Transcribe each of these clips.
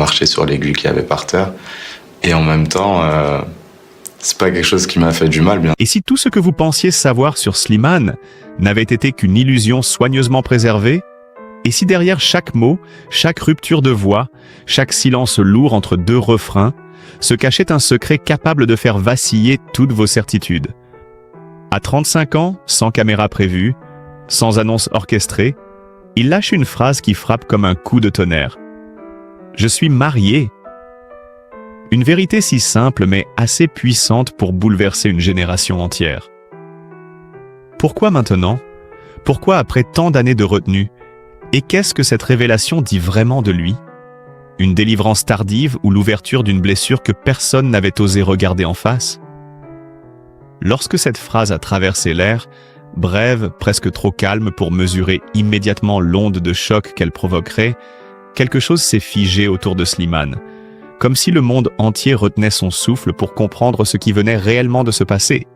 marcher sur l'aiguille qu'il y avait par terre. Et en même temps, c'est pas quelque chose qui m'a fait du mal, bien. Et si tout ce que vous pensiez savoir sur Slimane n'avait été qu'une illusion soigneusement préservée? Et si derrière chaque mot, chaque rupture de voix, chaque silence lourd entre deux refrains, se cachait un secret capable de faire vaciller toutes vos certitudes? À 35 ans, sans caméra prévue, sans annonce orchestrée, il lâche une phrase qui frappe comme un coup de tonnerre. « Je suis marié !» Une vérité si simple mais assez puissante pour bouleverser une génération entière. Pourquoi maintenant? Pourquoi après tant d'années de retenue? Et qu'est-ce que cette révélation dit vraiment de lui? Une délivrance tardive ou l'ouverture d'une blessure que personne n'avait osé regarder en face? Lorsque cette phrase a traversé l'air, brève, presque trop calme pour mesurer immédiatement l'onde de choc qu'elle provoquerait, quelque chose s'est figé autour de Slimane, comme si le monde entier retenait son souffle pour comprendre ce qui venait réellement de se passer.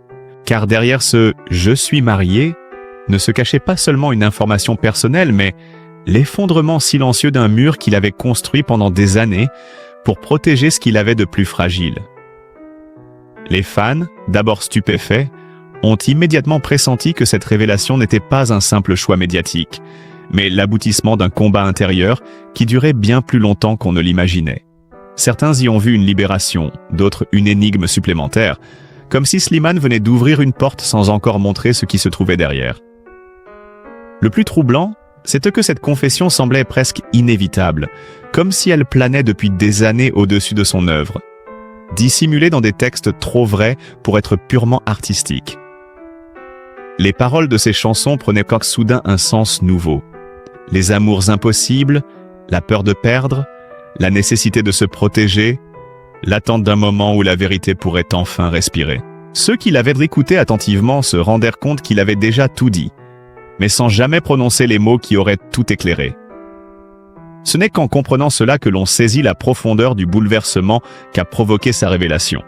Car derrière ce « je suis marié » ne se cachait pas seulement une information personnelle, mais l'effondrement silencieux d'un mur qu'il avait construit pendant des années pour protéger ce qu'il avait de plus fragile. Les fans, d'abord stupéfaits, ont immédiatement pressenti que cette révélation n'était pas un simple choix médiatique, mais l'aboutissement d'un combat intérieur qui durait bien plus longtemps qu'on ne l'imaginait. Certains y ont vu une libération, d'autres une énigme supplémentaire, comme si Slimane venait d'ouvrir une porte sans encore montrer ce qui se trouvait derrière. Le plus troublant, c'est que cette confession semblait presque inévitable, comme si elle planait depuis des années au-dessus de son œuvre, dissimulée dans des textes trop vrais pour être purement artistiques. Les paroles de ses chansons prenaient comme soudain un sens nouveau. Les amours impossibles, la peur de perdre, la nécessité de se protéger, l'attente d'un moment où la vérité pourrait enfin respirer. Ceux qui l'avaient écouté attentivement se rendèrent compte qu'il avait déjà tout dit, mais sans jamais prononcer les mots qui auraient tout éclairé. Ce n'est qu'en comprenant cela que l'on saisit la profondeur du bouleversement qu'a provoqué sa révélation.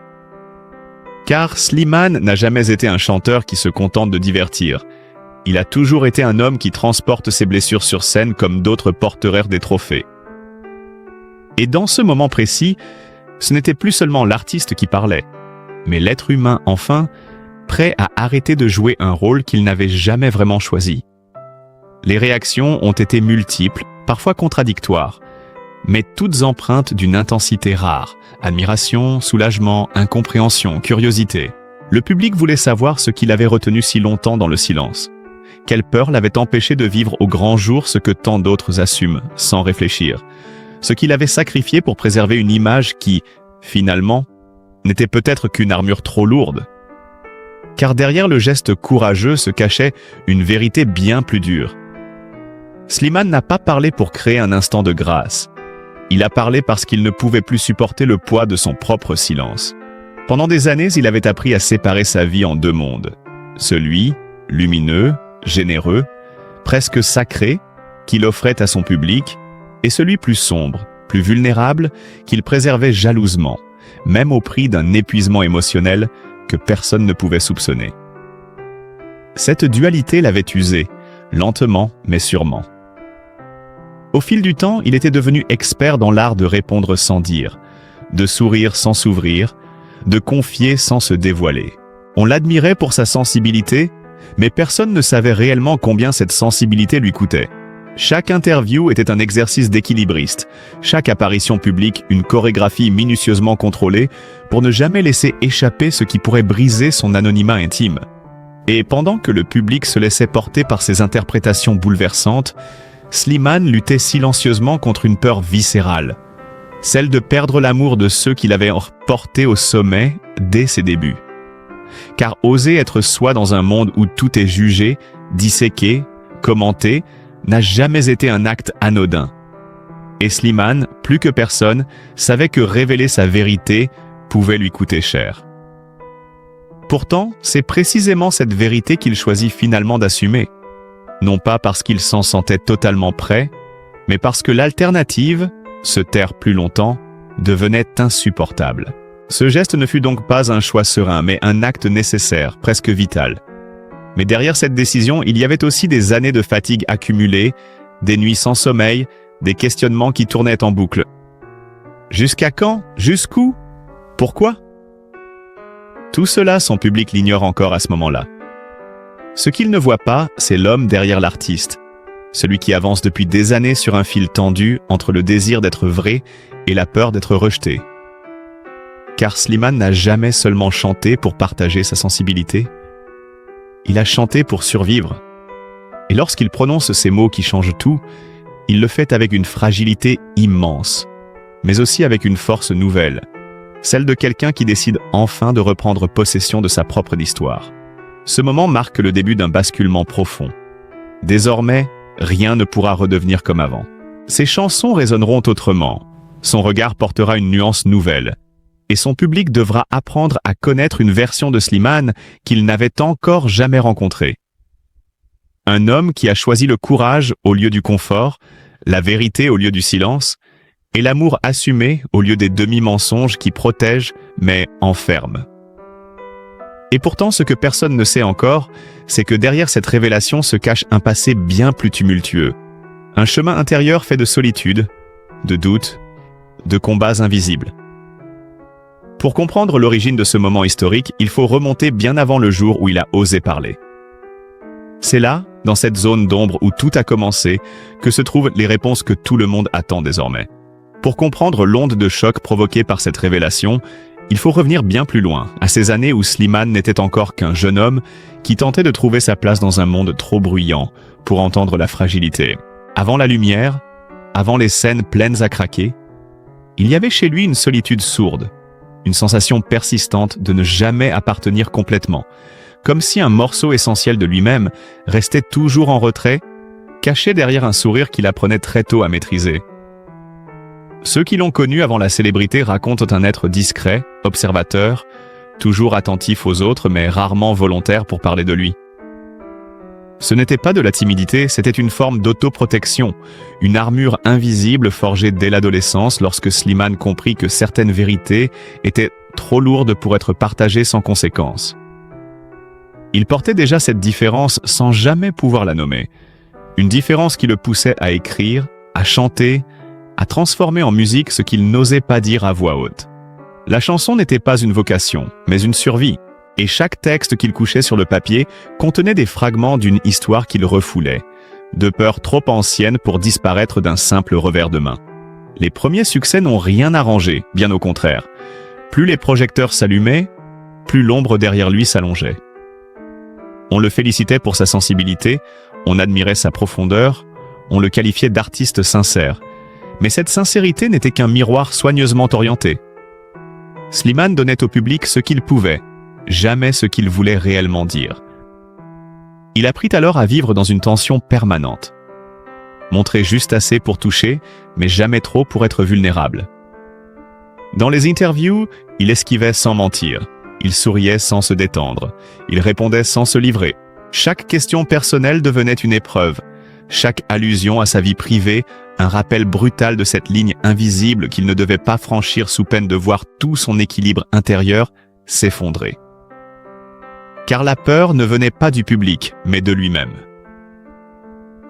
Car Slimane n'a jamais été un chanteur qui se contente de divertir. Il a toujours été un homme qui transporte ses blessures sur scène comme d'autres porteraient des trophées. Et dans ce moment précis, ce n'était plus seulement l'artiste qui parlait, mais l'être humain, enfin, prêt à arrêter de jouer un rôle qu'il n'avait jamais vraiment choisi. Les réactions ont été multiples, parfois contradictoires, mais toutes empreintes d'une intensité rare. Admiration, soulagement, incompréhension, curiosité. Le public voulait savoir ce qu'il avait retenu si longtemps dans le silence. Quelle peur l'avait empêché de vivre au grand jour ce que tant d'autres assument, sans réfléchir. Ce qu'il avait sacrifié pour préserver une image qui, finalement, n'était peut-être qu'une armure trop lourde. Car derrière le geste courageux se cachait une vérité bien plus dure. Slimane n'a pas parlé pour créer un instant de grâce. Il a parlé parce qu'il ne pouvait plus supporter le poids de son propre silence. Pendant des années, il avait appris à séparer sa vie en deux mondes. Celui, lumineux, généreux, presque sacré, qu'il offrait à son public, et celui plus sombre, plus vulnérable, qu'il préservait jalousement, même au prix d'un épuisement émotionnel que personne ne pouvait soupçonner. Cette dualité l'avait usé, lentement mais sûrement. Au fil du temps, il était devenu expert dans l'art de répondre sans dire, de sourire sans s'ouvrir, de confier sans se dévoiler. On l'admirait pour sa sensibilité, mais personne ne savait réellement combien cette sensibilité lui coûtait. Chaque interview était un exercice d'équilibriste, chaque apparition publique une chorégraphie minutieusement contrôlée pour ne jamais laisser échapper ce qui pourrait briser son anonymat intime. Et pendant que le public se laissait porter par ses interprétations bouleversantes, Slimane luttait silencieusement contre une peur viscérale, celle de perdre l'amour de ceux qui l'avaient porté au sommet dès ses débuts. Car oser être soi dans un monde où tout est jugé, disséqué, commenté, n'a jamais été un acte anodin. Et Slimane, plus que personne, savait que révéler sa vérité pouvait lui coûter cher. Pourtant, c'est précisément cette vérité qu'il choisit finalement d'assumer. Non pas parce qu'il s'en sentait totalement prêt, mais parce que l'alternative, se taire plus longtemps, devenait insupportable. Ce geste ne fut donc pas un choix serein, mais un acte nécessaire, presque vital. Mais derrière cette décision, il y avait aussi des années de fatigue accumulée, des nuits sans sommeil, des questionnements qui tournaient en boucle. Jusqu'à quand? Jusqu'où? Pourquoi? Tout cela, son public l'ignore encore à ce moment-là. Ce qu'il ne voit pas, c'est l'homme derrière l'artiste, celui qui avance depuis des années sur un fil tendu entre le désir d'être vrai et la peur d'être rejeté. Car Slimane n'a jamais seulement chanté pour partager sa sensibilité, il a chanté pour survivre. Et lorsqu'il prononce ces mots qui changent tout, il le fait avec une fragilité immense, mais aussi avec une force nouvelle, celle de quelqu'un qui décide enfin de reprendre possession de sa propre histoire. Ce moment marque le début d'un basculement profond. Désormais, rien ne pourra redevenir comme avant. Ses chansons résonneront autrement, son regard portera une nuance nouvelle, et son public devra apprendre à connaître une version de Slimane qu'il n'avait encore jamais rencontrée. Un homme qui a choisi le courage au lieu du confort, la vérité au lieu du silence, et l'amour assumé au lieu des demi-mensonges qui protègent mais enferment. Et pourtant, ce que personne ne sait encore, c'est que derrière cette révélation se cache un passé bien plus tumultueux. Un chemin intérieur fait de solitude, de doutes, de combats invisibles. Pour comprendre l'origine de ce moment historique, il faut remonter bien avant le jour où il a osé parler. C'est là, dans cette zone d'ombre où tout a commencé, que se trouvent les réponses que tout le monde attend désormais. Pour comprendre l'onde de choc provoquée par cette révélation, il faut revenir bien plus loin, à ces années où Slimane n'était encore qu'un jeune homme qui tentait de trouver sa place dans un monde trop bruyant pour entendre la fragilité. Avant la lumière, avant les scènes pleines à craquer, il y avait chez lui une solitude sourde, une sensation persistante de ne jamais appartenir complètement, comme si un morceau essentiel de lui-même restait toujours en retrait, caché derrière un sourire qu'il apprenait très tôt à maîtriser. Ceux qui l'ont connu avant la célébrité racontent un être discret, observateur, toujours attentif aux autres mais rarement volontaire pour parler de lui. Ce n'était pas de la timidité, c'était une forme d'autoprotection, une armure invisible forgée dès l'adolescence lorsque Slimane comprit que certaines vérités étaient trop lourdes pour être partagées sans conséquence. Il portait déjà cette différence sans jamais pouvoir la nommer, une différence qui le poussait à écrire, à chanter, à transformer en musique ce qu'il n'osait pas dire à voix haute. La chanson n'était pas une vocation, mais une survie, et chaque texte qu'il couchait sur le papier contenait des fragments d'une histoire qu'il refoulait, de peurs trop anciennes pour disparaître d'un simple revers de main. Les premiers succès n'ont rien arrangé, bien au contraire. Plus les projecteurs s'allumaient, plus l'ombre derrière lui s'allongeait. On le félicitait pour sa sensibilité, on admirait sa profondeur, on le qualifiait d'artiste sincère. Mais cette sincérité n'était qu'un miroir soigneusement orienté. Slimane donnait au public ce qu'il pouvait, jamais ce qu'il voulait réellement dire. Il apprit alors à vivre dans une tension permanente. Montrer juste assez pour toucher, mais jamais trop pour être vulnérable. Dans les interviews, il esquivait sans mentir. Il souriait sans se détendre. Il répondait sans se livrer. Chaque question personnelle devenait une épreuve. Chaque allusion à sa vie privée, un rappel brutal de cette ligne invisible qu'il ne devait pas franchir sous peine de voir tout son équilibre intérieur s'effondrer. Car la peur ne venait pas du public, mais de lui-même.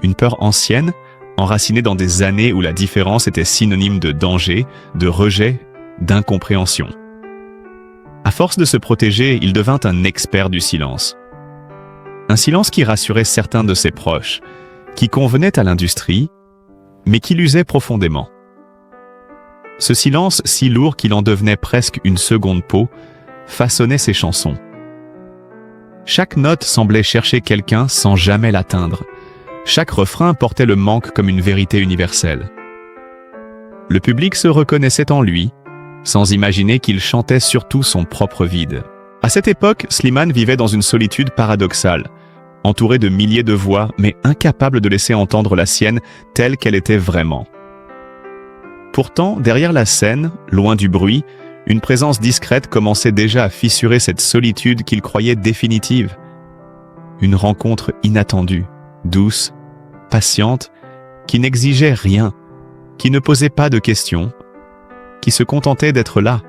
Une peur ancienne, enracinée dans des années où la différence était synonyme de danger, de rejet, d'incompréhension. À force de se protéger, il devint un expert du silence. Un silence qui rassurait certains de ses proches, qui convenait à l'industrie, mais qui l'usait profondément. Ce silence, si lourd qu'il en devenait presque une seconde peau, façonnait ses chansons. Chaque note semblait chercher quelqu'un sans jamais l'atteindre. Chaque refrain portait le manque comme une vérité universelle. Le public se reconnaissait en lui, sans imaginer qu'il chantait surtout son propre vide. À cette époque, Slimane vivait dans une solitude paradoxale, entouré de milliers de voix, mais incapable de laisser entendre la sienne telle qu'elle était vraiment. Pourtant, derrière la scène, loin du bruit, une présence discrète commençait déjà à fissurer cette solitude qu'il croyait définitive. Une rencontre inattendue, douce, patiente, qui n'exigeait rien, qui ne posait pas de questions, qui se contentait d'être là.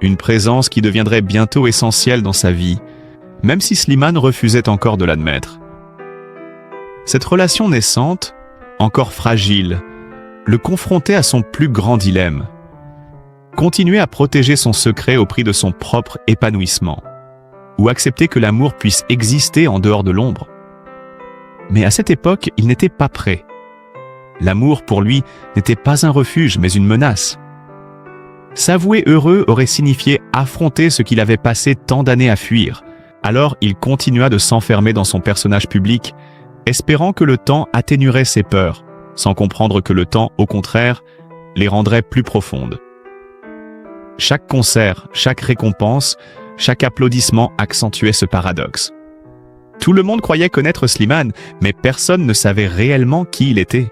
Une présence qui deviendrait bientôt essentielle dans sa vie, même si Slimane refusait encore de l'admettre. Cette relation naissante, encore fragile, le confrontait à son plus grand dilemme. Continuer à protéger son secret au prix de son propre épanouissement, ou accepter que l'amour puisse exister en dehors de l'ombre. Mais à cette époque, il n'était pas prêt. L'amour, pour lui, n'était pas un refuge, mais une menace. S'avouer heureux aurait signifié affronter ce qu'il avait passé tant d'années à fuir. Alors il continua de s'enfermer dans son personnage public, espérant que le temps atténuerait ses peurs, sans comprendre que le temps, au contraire, les rendrait plus profondes. Chaque concert, chaque récompense, chaque applaudissement accentuait ce paradoxe. Tout le monde croyait connaître Slimane, mais personne ne savait réellement qui il était.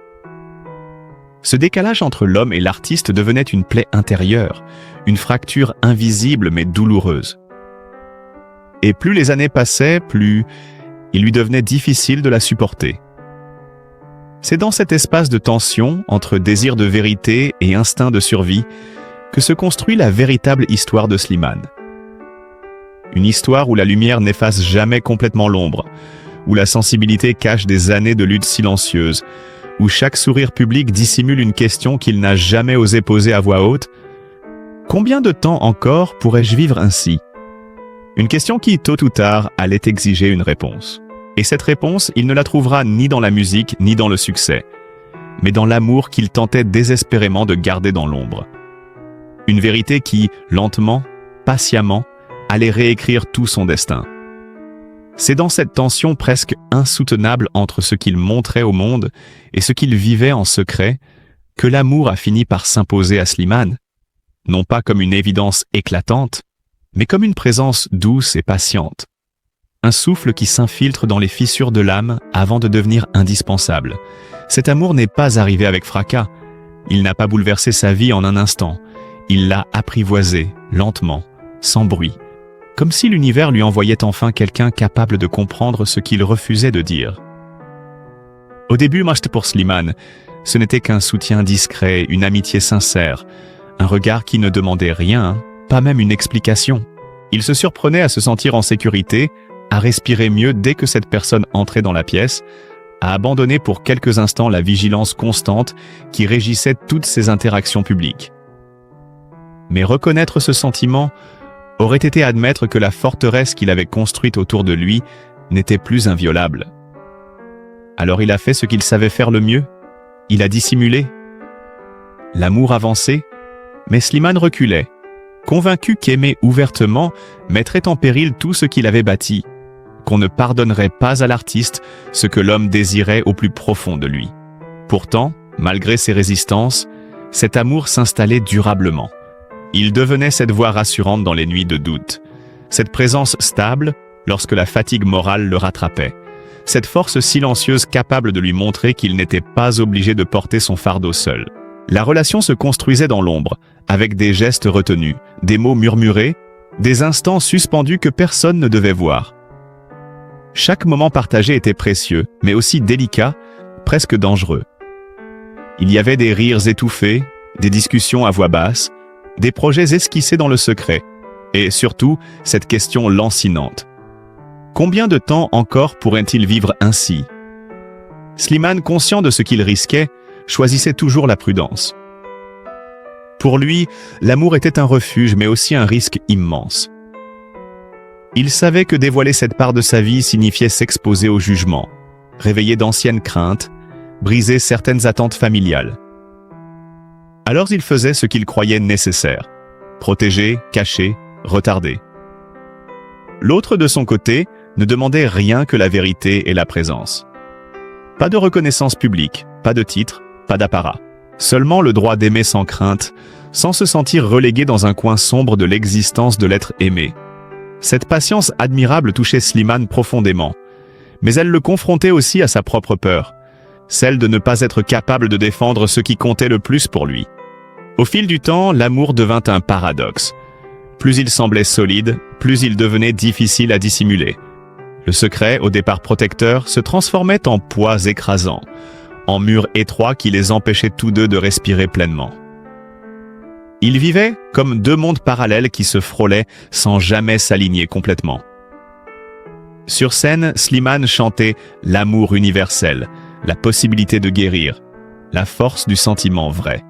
Ce décalage entre l'homme et l'artiste devenait une plaie intérieure, une fracture invisible mais douloureuse. Et plus les années passaient, plus il lui devenait difficile de la supporter. C'est dans cet espace de tension, entre désir de vérité et instinct de survie, que se construit la véritable histoire de Slimane. Une histoire où la lumière n'efface jamais complètement l'ombre, où la sensibilité cache des années de lutte silencieuse, où chaque sourire public dissimule une question qu'il n'a jamais osé poser à voix haute. Combien de temps encore pourrais-je vivre ainsi? Une question qui, tôt ou tard, allait exiger une réponse. Et cette réponse, il ne la trouvera ni dans la musique, ni dans le succès, mais dans l'amour qu'il tentait désespérément de garder dans l'ombre. Une vérité qui, lentement, patiemment, allait réécrire tout son destin. C'est dans cette tension presque insoutenable entre ce qu'il montrait au monde et ce qu'il vivait en secret que l'amour a fini par s'imposer à Slimane, non pas comme une évidence éclatante, mais comme une présence douce et patiente. Un souffle qui s'infiltre dans les fissures de l'âme avant de devenir indispensable. Cet amour n'est pas arrivé avec fracas. Il n'a pas bouleversé sa vie en un instant. Il l'a apprivoisé, lentement, sans bruit. Comme si l'univers lui envoyait enfin quelqu'un capable de comprendre ce qu'il refusait de dire. Au début, pour Slimane, ce n'était qu'un soutien discret, une amitié sincère, un regard qui ne demandait rien, pas même une explication. Il se surprenait à se sentir en sécurité, à respirer mieux dès que cette personne entrait dans la pièce, à abandonner pour quelques instants la vigilance constante qui régissait toutes ses interactions publiques. Mais reconnaître ce sentiment aurait été admettre que la forteresse qu'il avait construite autour de lui n'était plus inviolable. Alors il a fait ce qu'il savait faire le mieux, il a dissimulé. L'amour avançait, mais Slimane reculait, convaincu qu'aimer ouvertement mettrait en péril tout ce qu'il avait bâti, qu'on ne pardonnerait pas à l'artiste ce que l'homme désirait au plus profond de lui. Pourtant, malgré ses résistances, cet amour s'installait durablement. Il devenait cette voix rassurante dans les nuits de doute, cette présence stable lorsque la fatigue morale le rattrapait, cette force silencieuse capable de lui montrer qu'il n'était pas obligé de porter son fardeau seul. La relation se construisait dans l'ombre, avec des gestes retenus, des mots murmurés, des instants suspendus que personne ne devait voir. Chaque moment partagé était précieux, mais aussi délicat, presque dangereux. Il y avait des rires étouffés, des discussions à voix basse, des projets esquissés dans le secret, et surtout, cette question lancinante. Combien de temps encore pourrait-il vivre ainsi? Slimane, conscient de ce qu'il risquait, choisissait toujours la prudence. Pour lui, l'amour était un refuge, mais aussi un risque immense. Il savait que dévoiler cette part de sa vie signifiait s'exposer au jugement, réveiller d'anciennes craintes, briser certaines attentes familiales. Alors il faisait ce qu'il croyait nécessaire, protéger, cacher, retarder. L'autre, de son côté, ne demandait rien que la vérité et la présence. Pas de reconnaissance publique, pas de titre, pas d'apparat. Seulement le droit d'aimer sans crainte, sans se sentir relégué dans un coin sombre de l'existence de l'être aimé. Cette patience admirable touchait Slimane profondément, mais elle le confrontait aussi à sa propre peur, celle de ne pas être capable de défendre ce qui comptait le plus pour lui. Au fil du temps, l'amour devint un paradoxe. Plus il semblait solide, plus il devenait difficile à dissimuler. Le secret, au départ protecteur, se transformait en poids écrasant, en murs étroits qui les empêchaient tous deux de respirer pleinement. Ils vivaient comme deux mondes parallèles qui se frôlaient sans jamais s'aligner complètement. Sur scène, Slimane chantait l'amour universel, la possibilité de guérir. la force du sentiment vrai.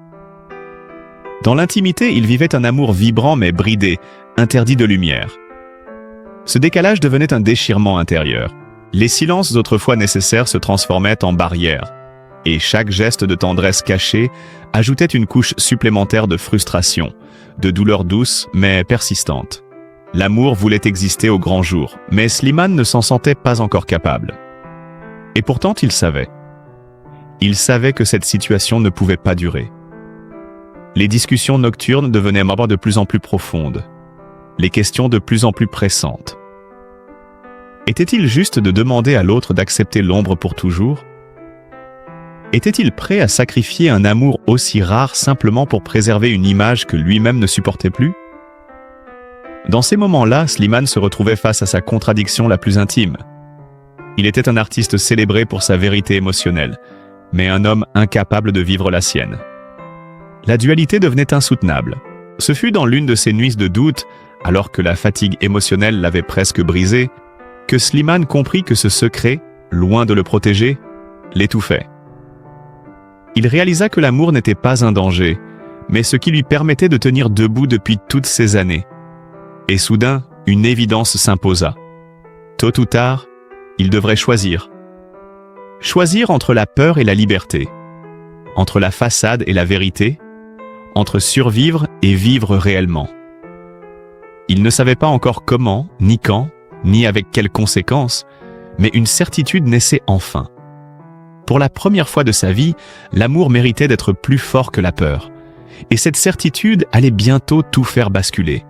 Dans l'intimité, il vivait un amour vibrant mais bridé, interdit de lumière. Ce décalage devenait un déchirement intérieur. Les silences autrefois nécessaires se transformaient en barrières, et chaque geste de tendresse cachée ajoutait une couche supplémentaire de frustration, de douleur douce mais persistante. L'amour voulait exister au grand jour, mais Slimane ne s'en sentait pas encore capable. Et pourtant il savait. Il savait que cette situation ne pouvait pas durer. Les discussions nocturnes devenaient de plus en plus profondes, les questions de plus en plus pressantes. Était-il juste de demander à l'autre d'accepter l'ombre pour toujours? Était-il prêt à sacrifier un amour aussi rare simplement pour préserver une image que lui-même ne supportait plus? Dans ces moments-là, Slimane se retrouvait face à sa contradiction la plus intime. Il était un artiste célébré pour sa vérité émotionnelle, mais un homme incapable de vivre la sienne. La dualité devenait insoutenable. Ce fut dans l'une de ces nuits de doute, alors que la fatigue émotionnelle l'avait presque brisé, que Slimane comprit que ce secret, loin de le protéger, l'étouffait. Il réalisa que l'amour n'était pas un danger, mais ce qui lui permettait de tenir debout depuis toutes ces années. Et soudain, une évidence s'imposa. Tôt ou tard, il devrait choisir. Choisir entre la peur et la liberté, entre la façade et la vérité, entre survivre et vivre réellement. Il ne savait pas encore comment, ni quand, ni avec quelles conséquences, mais une certitude naissait enfin. Pour la première fois de sa vie, l'amour méritait d'être plus fort que la peur, et cette certitude allait bientôt tout faire basculer.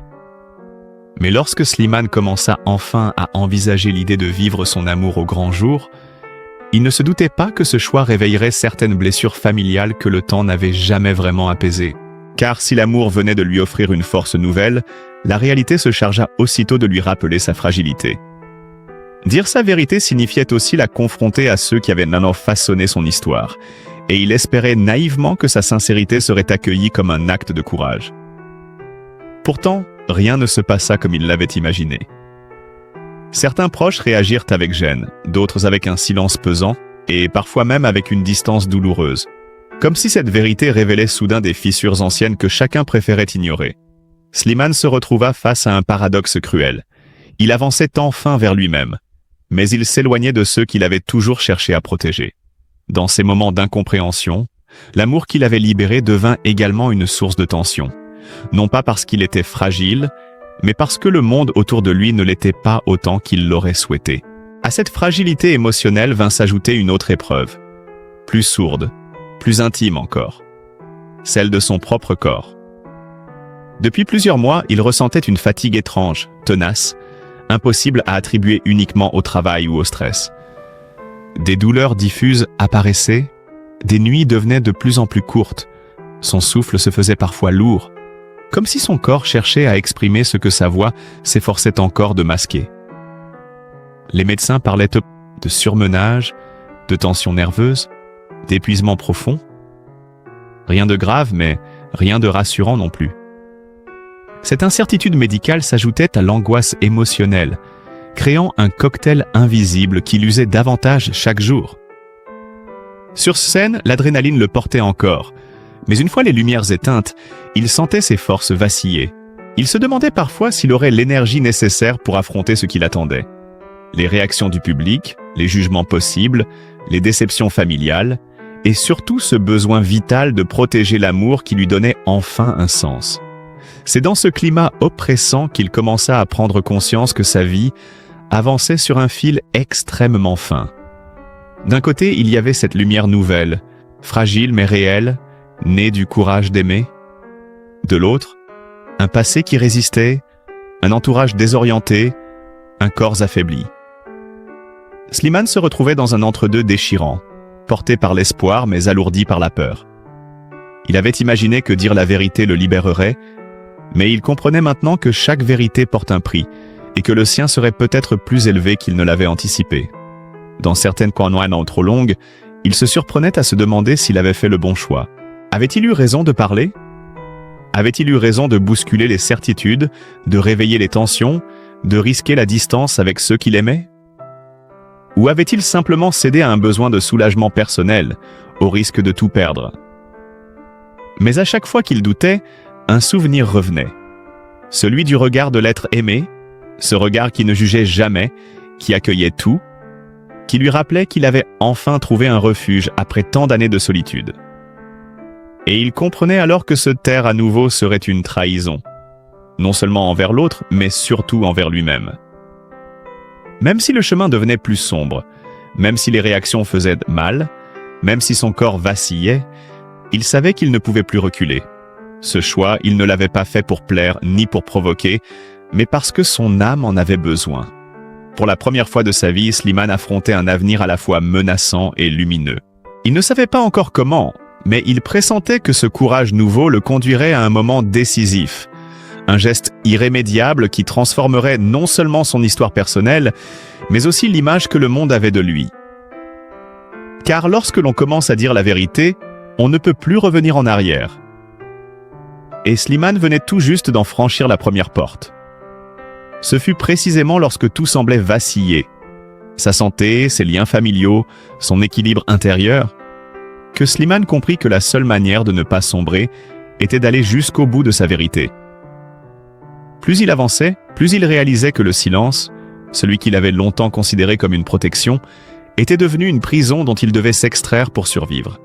Mais lorsque Slimane commença enfin à envisager l'idée de vivre son amour au grand jour, il ne se doutait pas que ce choix réveillerait certaines blessures familiales que le temps n'avait jamais vraiment apaisées. Car si l'amour venait de lui offrir une force nouvelle, la réalité se chargea aussitôt de lui rappeler sa fragilité. Dire sa vérité signifiait aussi la confronter à ceux qui avaient maintenant façonné son histoire, et il espérait naïvement que sa sincérité serait accueillie comme un acte de courage. Pourtant, rien ne se passa comme il l'avait imaginé. Certains proches réagirent avec gêne, d'autres avec un silence pesant, et parfois même avec une distance douloureuse. Comme si cette vérité révélait soudain des fissures anciennes que chacun préférait ignorer. Slimane se retrouva face à un paradoxe cruel. Il avançait enfin vers lui-même, mais il s'éloignait de ceux qu'il avait toujours cherché à protéger. Dans ces moments d'incompréhension, l'amour qu'il avait libéré devint également une source de tension. Non pas parce qu'il était fragile, mais parce que le monde autour de lui ne l'était pas autant qu'il l'aurait souhaité. À cette fragilité émotionnelle vint s'ajouter une autre épreuve, plus sourde, plus intime encore, celle de son propre corps. Depuis plusieurs mois, il ressentait une fatigue étrange, tenace, impossible à attribuer uniquement au travail ou au stress. Des douleurs diffuses apparaissaient, des nuits devenaient de plus en plus courtes, son souffle se faisait parfois lourd, comme si son corps cherchait à exprimer ce que sa voix s'efforçait encore de masquer. Les médecins parlaient de surmenage, de tension nerveuse, d'épuisement profond. Rien de grave, mais rien de rassurant non plus. Cette incertitude médicale s'ajoutait à l'angoisse émotionnelle, créant un cocktail invisible qui l'usait davantage chaque jour. Sur scène, l'adrénaline le portait encore, mais une fois les lumières éteintes, il sentait ses forces vaciller. Il se demandait parfois s'il aurait l'énergie nécessaire pour affronter ce qui l'attendait. Les réactions du public, les jugements possibles, les déceptions familiales, et surtout ce besoin vital de protéger l'amour qui lui donnait enfin un sens. C'est dans ce climat oppressant qu'il commença à prendre conscience que sa vie avançait sur un fil extrêmement fin. D'un côté, il y avait cette lumière nouvelle, fragile mais réelle, née du courage d'aimer. De l'autre, un passé qui résistait, un entourage désorienté, un corps affaibli. Slimane se retrouvait dans un entre-deux déchirant, porté par l'espoir mais alourdi par la peur. Il avait imaginé que dire la vérité le libérerait, mais il comprenait maintenant que chaque vérité porte un prix et que le sien serait peut-être plus élevé qu'il ne l'avait anticipé. Dans certaines conversations trop longues, il se surprenait à se demander s'il avait fait le bon choix. Avait-il eu raison de parler? Avait-il eu raison de bousculer les certitudes, de réveiller les tensions, de risquer la distance avec ceux qu'il aimait? Ou avait-il simplement cédé à un besoin de soulagement personnel, au risque de tout perdre. Mais à chaque fois qu'il doutait, un souvenir revenait. Celui du regard de l'être aimé, ce regard qui ne jugeait jamais, qui accueillait tout, qui lui rappelait qu'il avait enfin trouvé un refuge après tant d'années de solitude. Et il comprenait alors que se taire à nouveau serait une trahison, non seulement envers l'autre, mais surtout envers lui-même. Même si le chemin devenait plus sombre, même si les réactions faisaient mal, même si son corps vacillait, il savait qu'il ne pouvait plus reculer. Ce choix, il ne l'avait pas fait pour plaire ni pour provoquer, mais parce que son âme en avait besoin. Pour la première fois de sa vie, Slimane affrontait un avenir à la fois menaçant et lumineux. Il ne savait pas encore comment, mais il pressentait que ce courage nouveau le conduirait à un moment décisif. Un geste irrémédiable qui transformerait non seulement son histoire personnelle, mais aussi l'image que le monde avait de lui. Car lorsque l'on commence à dire la vérité, on ne peut plus revenir en arrière. Et Slimane venait tout juste d'en franchir la première porte. Ce fut précisément lorsque tout semblait vaciller, sa santé, ses liens familiaux, son équilibre intérieur, que Slimane comprit que la seule manière de ne pas sombrer était d'aller jusqu'au bout de sa vérité. Plus il avançait, plus il réalisait que le silence, celui qu'il avait longtemps considéré comme une protection, était devenu une prison dont il devait s'extraire pour survivre.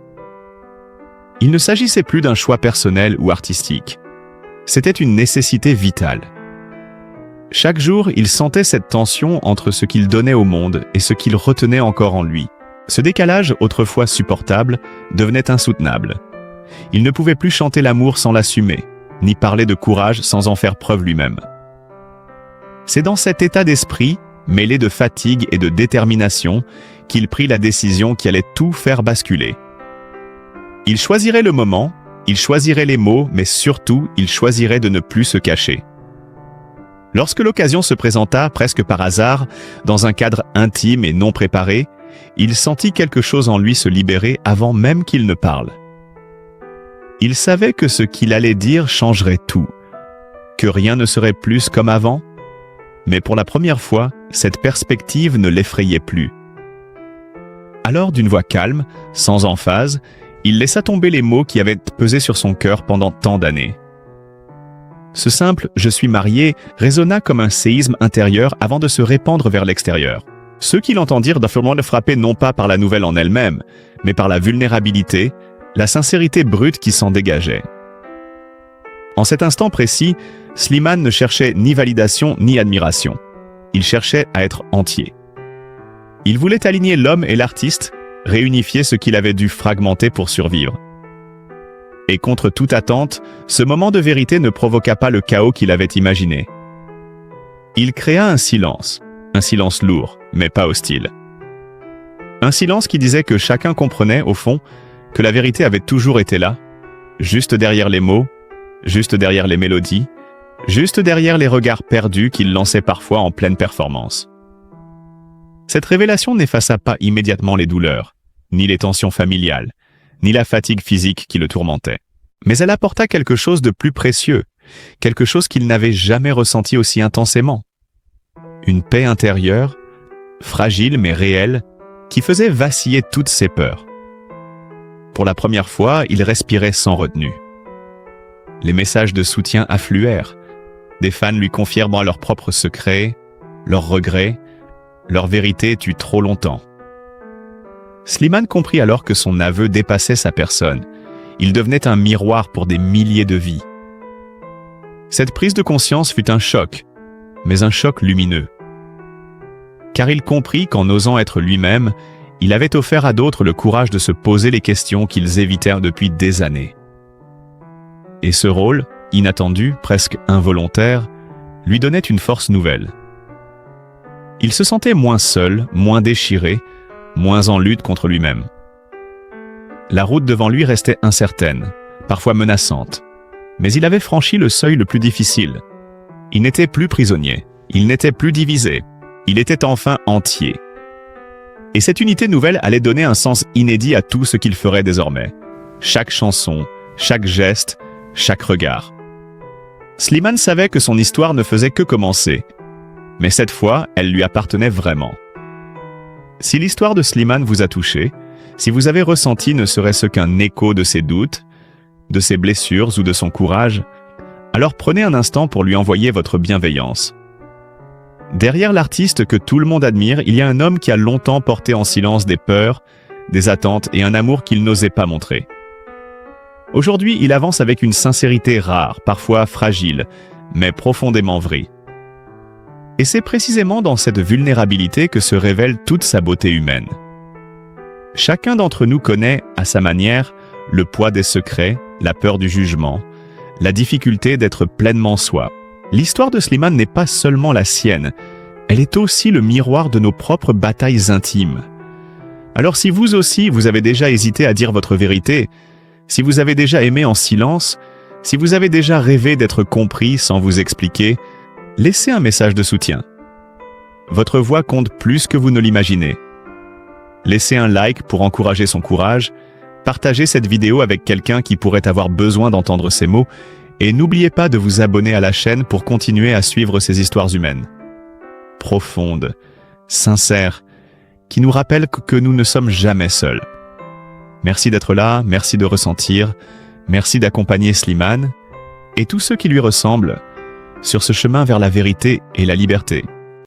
Il ne s'agissait plus d'un choix personnel ou artistique. C'était une nécessité vitale. Chaque jour, il sentait cette tension entre ce qu'il donnait au monde et ce qu'il retenait encore en lui. Ce décalage, autrefois supportable, devenait insoutenable. Il ne pouvait plus chanter l'amour sans l'assumer, ni parler de courage sans en faire preuve lui-même. C'est dans cet état d'esprit, mêlé de fatigue et de détermination, qu'il prit la décision qui allait tout faire basculer. Il choisirait le moment, il choisirait les mots, mais surtout, il choisirait de ne plus se cacher. Lorsque l'occasion se présenta, presque par hasard, dans un cadre intime et non préparé, il sentit quelque chose en lui se libérer avant même qu'il ne parle. Il savait que ce qu'il allait dire changerait tout, que rien ne serait plus comme avant, mais pour la première fois, cette perspective ne l'effrayait plus. Alors, d'une voix calme, sans emphase, il laissa tomber les mots qui avaient pesé sur son cœur pendant tant d'années. Ce simple « je suis marié » résonna comme un séisme intérieur avant de se répandre vers l'extérieur. Ceux qui l'entendirent ne frappaient non pas par la nouvelle en elle-même, mais par la vulnérabilité, la sincérité brute qui s'en dégageait. En cet instant précis, Slimane ne cherchait ni validation ni admiration. Il cherchait à être entier. Il voulait aligner l'homme et l'artiste, réunifier ce qu'il avait dû fragmenter pour survivre. Et contre toute attente, ce moment de vérité ne provoqua pas le chaos qu'il avait imaginé. Il créa un silence lourd, mais pas hostile. Un silence qui disait que chacun comprenait, au fond, que la vérité avait toujours été là, juste derrière les mots, juste derrière les mélodies, juste derrière les regards perdus qu'il lançait parfois en pleine performance. Cette révélation n'effaça pas immédiatement les douleurs, ni les tensions familiales, ni la fatigue physique qui le tourmentait. Mais elle apporta quelque chose de plus précieux, quelque chose qu'il n'avait jamais ressenti aussi intensément. Une paix intérieure, fragile mais réelle, qui faisait vaciller toutes ses peurs. Pour la première fois, il respirait sans retenue. Les messages de soutien affluèrent. Des fans lui confièrent leurs propres secrets, leurs regrets, leur vérité tue trop longtemps. Slimane comprit alors que son aveu dépassait sa personne. Il devenait un miroir pour des milliers de vies. Cette prise de conscience fut un choc, mais un choc lumineux. Car il comprit qu'en osant être lui-même, il avait offert à d'autres le courage de se poser les questions qu'ils évitèrent depuis des années. Et ce rôle, inattendu, presque involontaire, lui donnait une force nouvelle. Il se sentait moins seul, moins déchiré, moins en lutte contre lui-même. La route devant lui restait incertaine, parfois menaçante, mais il avait franchi le seuil le plus difficile. Il n'était plus prisonnier, il n'était plus divisé, il était enfin entier. Et cette unité nouvelle allait donner un sens inédit à tout ce qu'il ferait désormais. Chaque chanson, chaque geste, chaque regard. Slimane savait que son histoire ne faisait que commencer, mais cette fois, elle lui appartenait vraiment. Si l'histoire de Slimane vous a touché, Si vous avez ressenti ne serait-ce qu'un écho de ses doutes, de ses blessures ou de son courage, alors prenez un instant pour lui envoyer votre bienveillance. Derrière l'artiste que tout le monde admire, il y a un homme qui a longtemps porté en silence des peurs, des attentes et un amour qu'il n'osait pas montrer. Aujourd'hui, il avance avec une sincérité rare, parfois fragile, mais profondément vraie. Et c'est précisément dans cette vulnérabilité que se révèle toute sa beauté humaine. Chacun d'entre nous connaît, à sa manière, le poids des secrets, la peur du jugement, la difficulté d'être pleinement soi. L'histoire de Slimane n'est pas seulement la sienne, elle est aussi le miroir de nos propres batailles intimes. Alors si vous aussi, vous avez déjà hésité à dire votre vérité, si vous avez déjà aimé en silence, si vous avez déjà rêvé d'être compris sans vous expliquer, laissez un message de soutien. Votre voix compte plus que vous ne l'imaginez. Laissez un like pour encourager son courage, partagez cette vidéo avec quelqu'un qui pourrait avoir besoin d'entendre ces mots, et n'oubliez pas de vous abonner à la chaîne pour continuer à suivre ces histoires humaines. Profondes, sincères, qui nous rappellent que nous ne sommes jamais seuls. Merci d'être là, merci de ressentir, merci d'accompagner Slimane et tous ceux qui lui ressemblent sur ce chemin vers la vérité et la liberté.